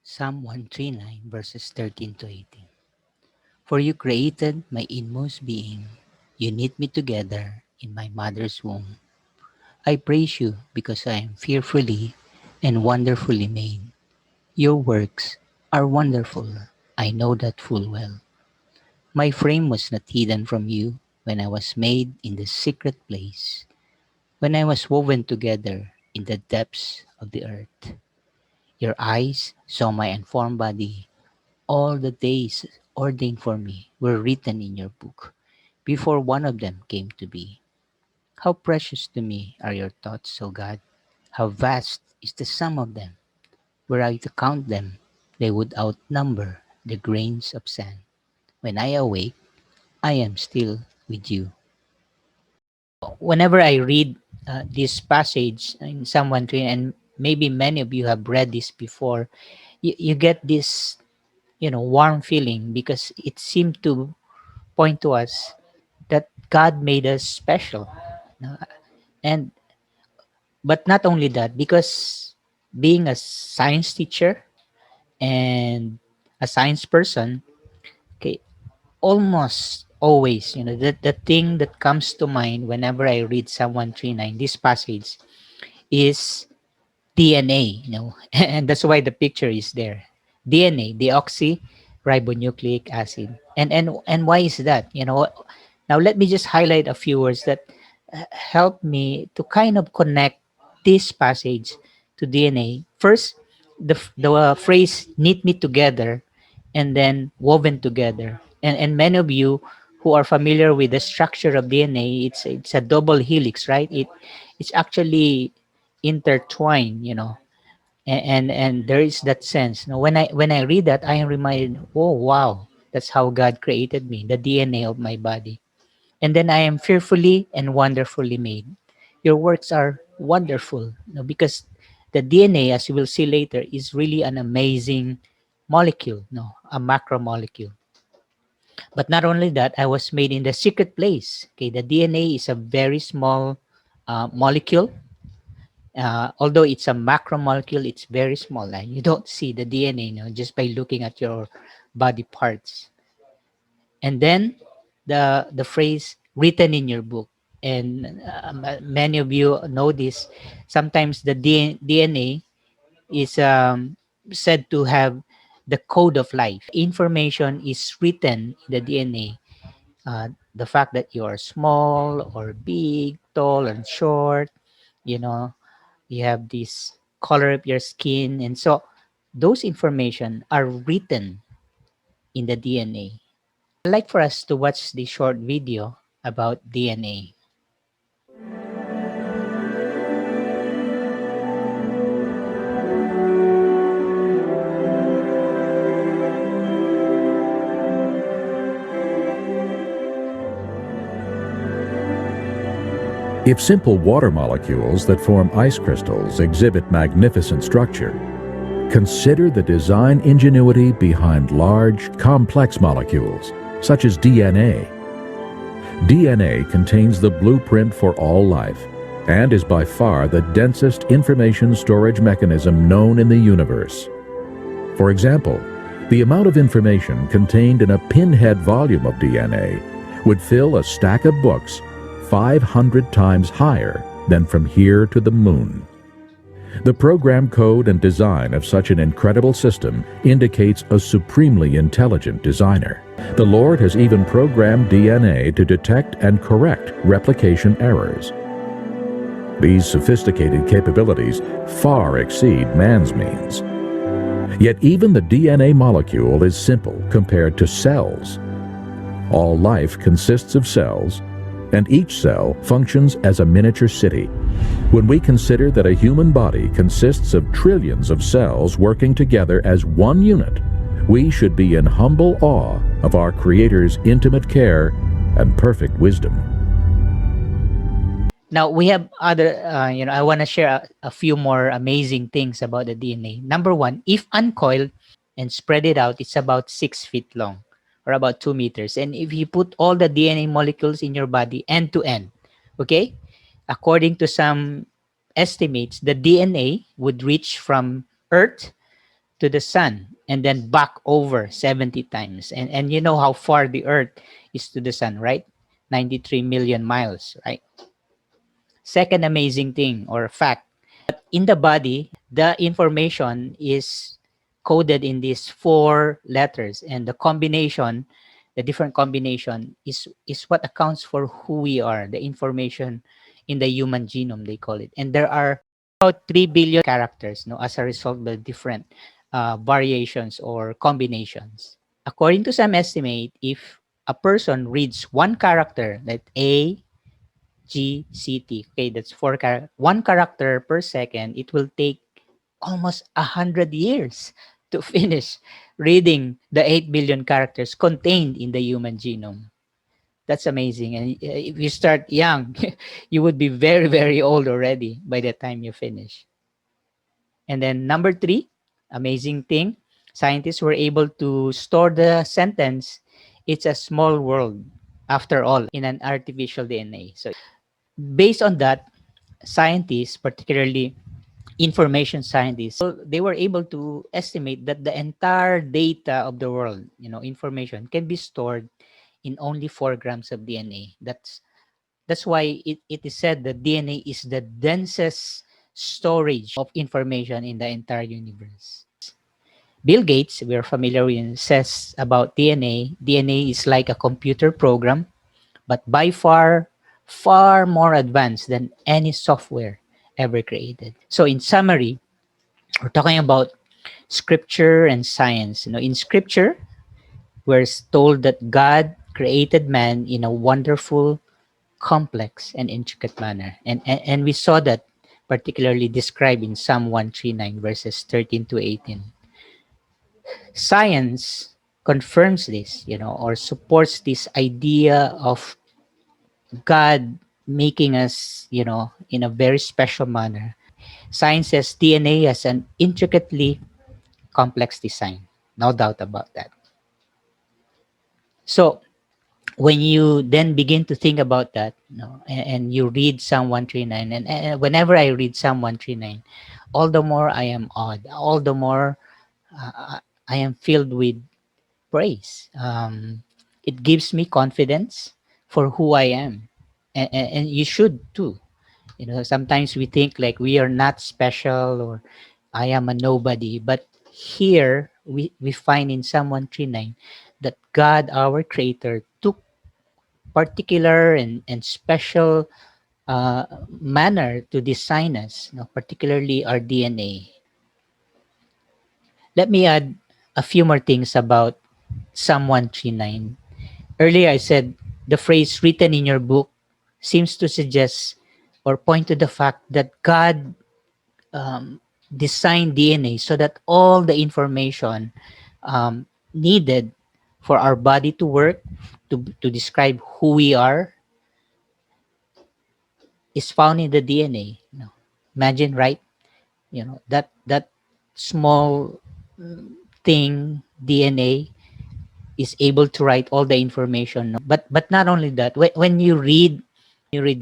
Psalm 139, verses 13 to 18. For you created my inmost being. You knit me together in my mother's womb. I praise you because I am fearfully and wonderfully made. Your works are wonderful. I know that full well. My frame was not hidden from you when I was made in the secret place, when I was woven together in the depths of the earth. Your eyes saw my unformed body. All the days ordained for me were written in your book before one of them came to be. How precious to me are your thoughts, O God! How vast is the sum of them! Were I to count them, they would outnumber the grains of sand. When I awake, I am still with you. Whenever I read this passage in Psalm 1:3, and maybe many of you have read this before, you get this warm feeling because it seemed to point to us that God made us special. No? And but not only that, because being a science teacher and a science person, okay, almost always, the thing that comes to mind whenever I read Psalm 139, this passage, is DNA, and that's why the picture is there. DNA, deoxyribonucleic acid. And why is that? Now let me just highlight a few words that help me to kind of connect this passage to DNA. First, the phrase "knit me together" and then "woven together." And many of you who are familiar with the structure of DNA, it's a double helix, right? It's actually intertwined. And there is that sense. Now, when I read that, I am reminded, oh wow, that's how God created me, the DNA of my body. And then I am fearfully and wonderfully made. Your works are wonderful, because the DNA, as you will see later, is really an amazing molecule, no, a macromolecule. But not only that, I was made in the secret place. Okay, the DNA is a very small molecule. Although it's a macromolecule, it's very small. And you don't see the DNA, just by looking at your body parts. And then the phrase "written in your book," and many of you know this. Sometimes the DNA is said to have the code of life. Information is written in the DNA. The fact that you are small or big, tall and short, you know, you have this color of your skin, and so those information are written in the DNA. I'd like for us to watch the short video about DNA. If simple water molecules that form ice crystals exhibit magnificent structure, consider the design ingenuity behind large, complex molecules, such as DNA. DNA contains the blueprint for all life and is by far the densest information storage mechanism known in the universe. For example, the amount of information contained in a pinhead volume of DNA would fill a stack of books 500 times higher than from here to the moon. The program code and design of such an incredible system indicates a supremely intelligent designer. The Lord has even programmed DNA to detect and correct replication errors. These sophisticated capabilities far exceed man's means. Yet even the DNA molecule is simple compared to cells. All life consists of cells, and each cell functions as a miniature city. When we consider that a human body consists of trillions of cells working together as one unit, we should be in humble awe of our Creator's intimate care and perfect wisdom. Now we have other, I want to share a few more amazing things about the DNA. Number one, if uncoiled and spread it out, it's about 6 feet long or about 2 meters. And if you put all the DNA molecules in your body end to end, okay, according to some estimates, the DNA would reach from Earth to the sun and then back over 70 times. And you know how far the earth is to the sun, right? 93 million miles, right? Second amazing thing or fact, in the body, the information is coded in these four letters, and the different combination is what accounts for who we are, the information in the human genome, they call it. And there are about 3 billion characters, no, as a result of the different variations or combinations. According to some estimate, if a person reads one character, like AGCT, okay, that's one character per second, it will take almost 100 years to finish reading the 8 billion characters contained in the human genome. That's amazing. And if you start young, you would be very, very old already by the time you finish. And then number three, amazing thing, scientists were able to store the sentence, it's a small world after all, in an artificial DNA. So based on that, scientists, particularly information scientists, they were able to estimate that the entire data of the world, information can be stored in only 4 grams of DNA. That's why it is said that DNA is the densest storage of information in the entire universe. Bill Gates, we're familiar with, says about DNA, DNA is like a computer program, but by far, far more advanced than any software ever created. So in summary, we're talking about scripture and science. In scripture, we're told that God created man in a wonderful, complex, and intricate manner. And we saw that particularly described in Psalm 139, verses 13 to 18. Science confirms this, or supports this idea of God making us, in a very special manner. Science says DNA has an intricately complex design. No doubt about that. So when you then begin to think about that, and you read Psalm 139, and whenever I read Psalm 139, all the more I am awed, all the more I am filled with praise. It gives me confidence for who I am, and you should too. Sometimes we think like we are not special, or I am a nobody, but here we find in Psalm 139 that God, our creator, took particular and special manner to design us, particularly our DNA. Let me add a few more things about Psalm 139. Earlier, I said the phrase written in your book seems to suggest or point to the fact that God designed DNA so that all the information needed for our body to work, to describe who we are, is found in the DNA. Imagine, right? That small thing, DNA, is able to write all the information. No? But not only that, when you read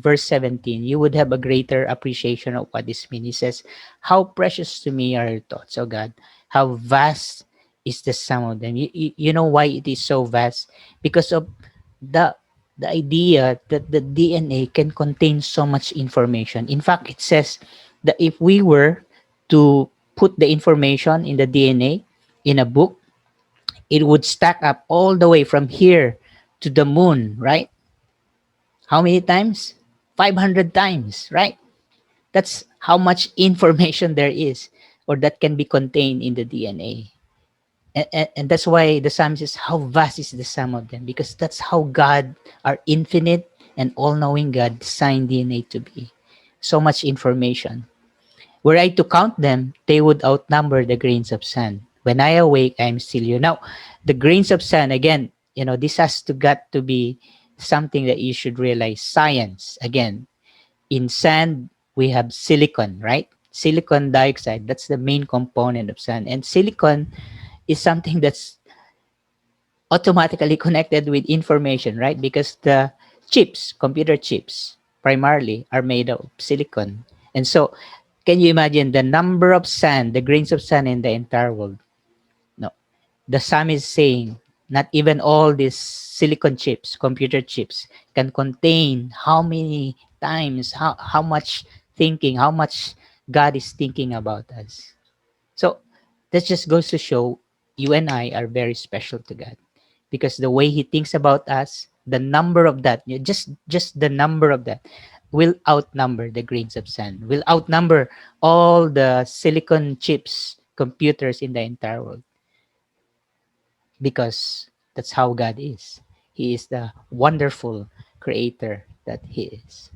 verse 17, you would have a greater appreciation of what this means. He says, how precious to me are your thoughts, oh God. How vast is the sum of them. You know why it is so vast? Because of the the idea that the DNA can contain so much information. In fact, it says that if we were to put the information in the DNA in a book, it would stack up all the way from here to the moon, right? How many times? 500 times, right? That's how much information there is, or that can be contained in the DNA. And that's why the psalm says, how vast is the sum of them? Because that's how God, our infinite and all knowing God, designed DNA to be. So much information. Were I to count them, they would outnumber the grains of sand. When I awake, I am still you. Now, the grains of sand, again, this has to got to be something that you should realize. Science, again, in sand, we have silicon, right? Silicon dioxide, that's the main component of sand. And silicon is something that's automatically connected with information, right? Because the chips, computer chips, primarily are made of silicon. And so, can you imagine the number of sand, the grains of sand in the entire world? The Sam is saying not even all these silicon chips, computer chips, can contain how many times, how much thinking, how much God is thinking about us. So that just goes to show you and I are very special to God, because the way He thinks about us, the number of that, just the number of that, will outnumber the grains of sand, will outnumber all the silicon chips, computers in the entire world, because that's how God is. He is the wonderful creator that He is.